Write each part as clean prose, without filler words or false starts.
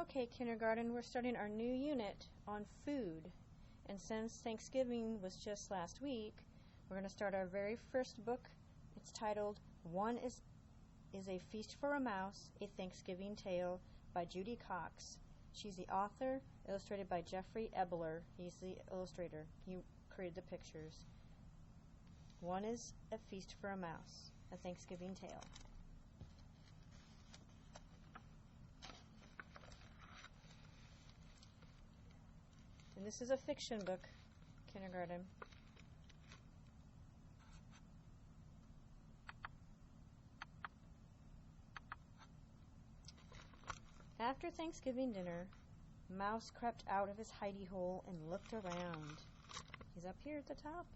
Okay, kindergarten, we're starting our new unit on food. And since Thanksgiving was just last week, we're going to start our very first book. It's titled One is a Feast for a Mouse, A Thanksgiving Tale by Judy Cox. She's the author, illustrated by Jeffrey Ebler. He's the illustrator. He created the pictures. One is a Feast for a Mouse, A Thanksgiving Tale. And this is a fiction book, kindergarten. After Thanksgiving dinner, Mouse crept out of his hidey hole and looked around. He's up here at the top.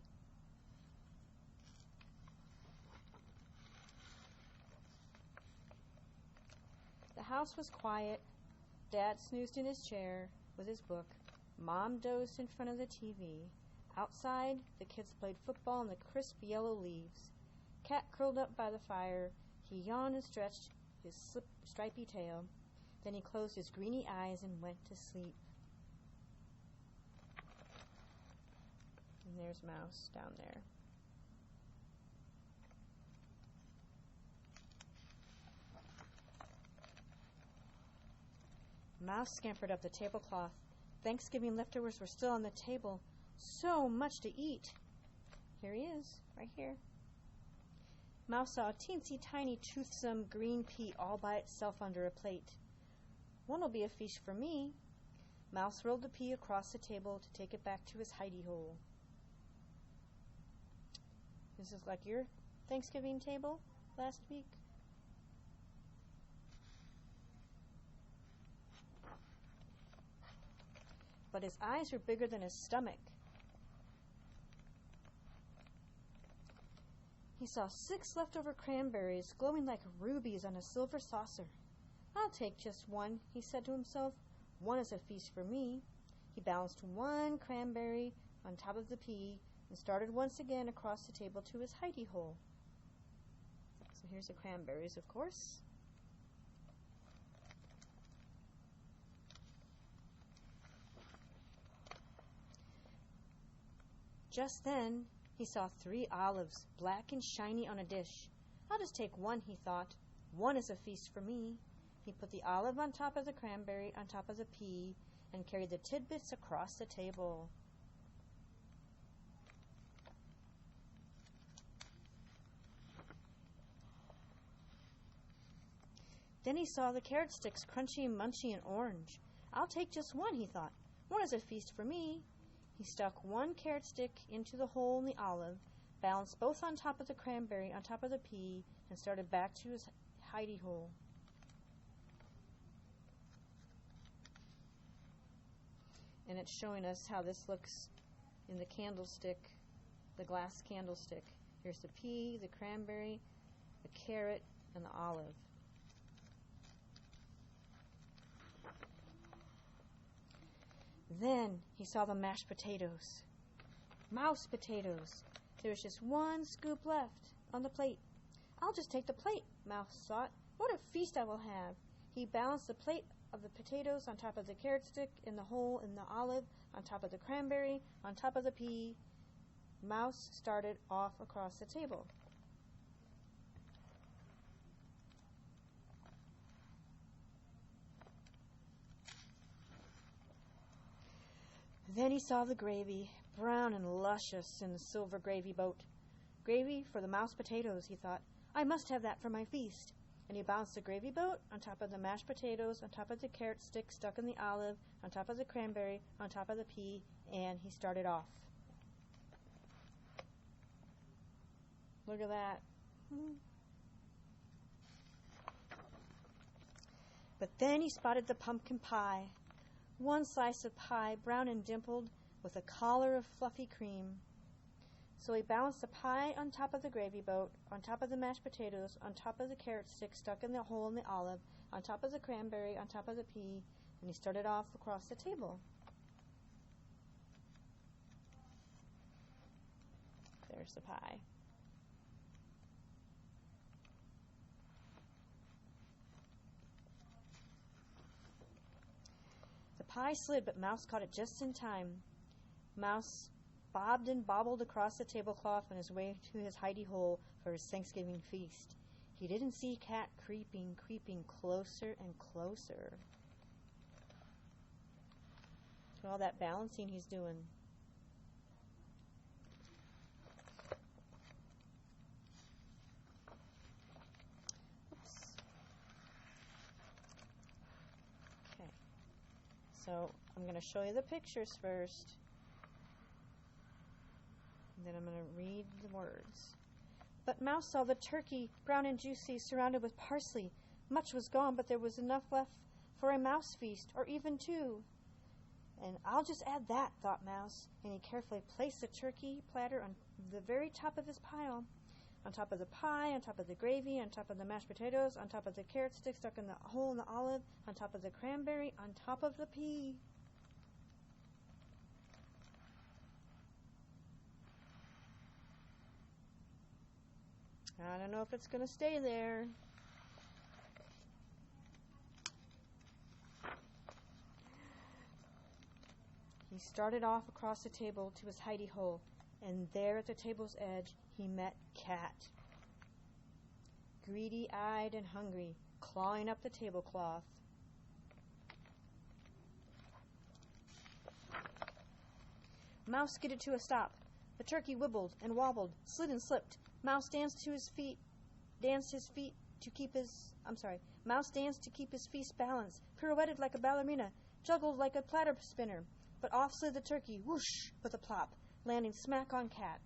The house was quiet. Dad snoozed in his chair with his book. Mom dozed in front of the TV. Outside, the kids played football in the crisp yellow leaves. Cat curled up by the fire. He yawned and stretched his stripy tail. Then he closed his greeny eyes and went to sleep. And there's Mouse down there. Mouse scampered up the tablecloth. Thanksgiving leftovers were still on the table. So much to eat. Here he is, right here. Mouse saw a teensy tiny toothsome green pea all by itself under a plate. One'll be a feast for me. Mouse rolled the pea across the table to take it back to his hidey hole. This is like your Thanksgiving table last week. But his eyes were bigger than his stomach. He saw 6 leftover cranberries glowing like rubies on a silver saucer. I'll take just one, he said to himself. One is a feast for me. He balanced one cranberry on top of the pea and started once again across the table to his hidey hole. So here's the cranberries, of course. Just then, he saw 3 olives, black and shiny on a dish. I'll just take one, he thought. One is a feast for me. He put the olive on top of the cranberry, on top of the pea, and carried the tidbits across the table. Then he saw the carrot sticks, crunchy, munchy, and orange. I'll take just one, he thought. One is a feast for me. He stuck one carrot stick into the hole in the olive, balanced both on top of the cranberry, on top of the pea, and started back to his hidey hole. And it's showing us how this looks in the candlestick, the glass candlestick. Here's the pea, the cranberry, the carrot, and the olive. Then he saw the mashed potatoes. Mouse potatoes. There was just one scoop left on the plate. I'll just take the plate, Mouse thought. What a feast I will have. He balanced the plate of the potatoes on top of the carrot stick in the hole in the olive, on top of the cranberry, on top of the pea. Mouse started off across the table. Then he saw the gravy, brown and luscious in the silver gravy boat. Gravy for the mouse potatoes, he thought. I must have that for my feast. And he balanced the gravy boat on top of the mashed potatoes, on top of the carrot stick stuck in the olive, on top of the cranberry, on top of the pea, and he started off. Look at that. But then he spotted the pumpkin pie. One slice of pie, brown and dimpled, with a collar of fluffy cream. So he balanced the pie on top of the gravy boat, on top of the mashed potatoes, on top of the carrot stick stuck in the hole in the olive, on top of the cranberry, on top of the pea, and he started off across the table. There's the pie. pie slid, but Mouse caught it just in time. Mouse bobbed and bobbled across the tablecloth on his way to his hidey hole for his Thanksgiving feast. He didn't see Cat creeping closer and closer. Look at all that balancing he's doing. Okay. So I'm going to show you the pictures first. And then I'm going to read the words. But Mouse saw the turkey, brown and juicy, surrounded with parsley. Much was gone, but there was enough left for a mouse feast, or even two. And I'll just add that, thought Mouse, and he carefully placed the turkey platter on the very top of his pile. On top of the pie, on top of the gravy, on top of the mashed potatoes, on top of the carrot stick stuck in the hole in the olive, on top of the cranberry, on top of the pea. I don't know if it's going to stay there. He started off across the table to his hidey hole, and there at the table's edge he met Cat. Greedy-eyed and hungry, clawing up the tablecloth. Mouse skidded to a stop. The turkey wibbled and wobbled, slid and slipped. Mouse danced to keep his feast balanced, pirouetted like a ballerina, juggled like a platter spinner. But off slid the turkey, whoosh, with a plop, landing smack on Cat.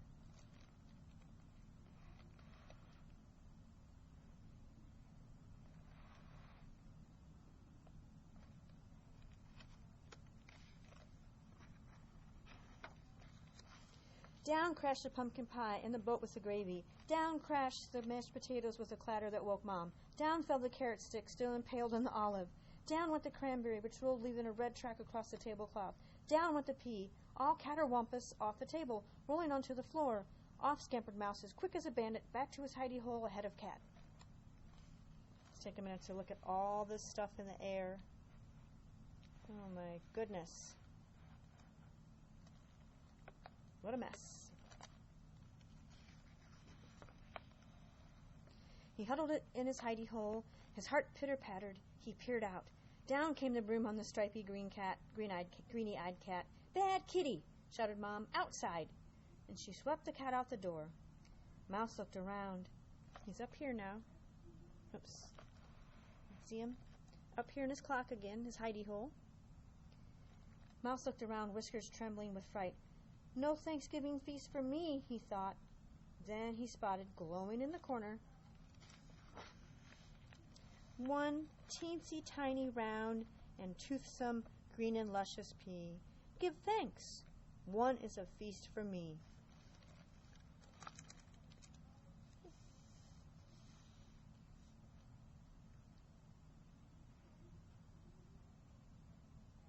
Down crashed the pumpkin pie and the boat with the gravy. Down crashed the mashed potatoes with a clatter that woke Mom. Down fell the carrot stick, still impaled on the olive. Down went the cranberry, which rolled, leaving a red track across the tablecloth. Down went the pea, all catterwampus off the table, rolling onto the floor. Off scampered Mouse as quick as a bandit, back to his hidey hole ahead of Cat. Let's take a minute to look at all this stuff in the air. Oh my goodness. What a mess. He huddled it in his hidey hole. His heart pitter-pattered. He peered out. Down came the broom on the stripy greeny-eyed cat. "Bad kitty!" shouted Mom. "Outside!" And she swept the cat out the door. Mouse looked around. He's up here now. Oops. See him? Up here in his clock again, his hidey hole. Mouse looked around, whiskers trembling with fright. "No Thanksgiving feast for me," he thought. Then he spotted, glowing in the corner, one teensy tiny round and toothsome green and luscious pea. "Give thanks. One is a feast for me."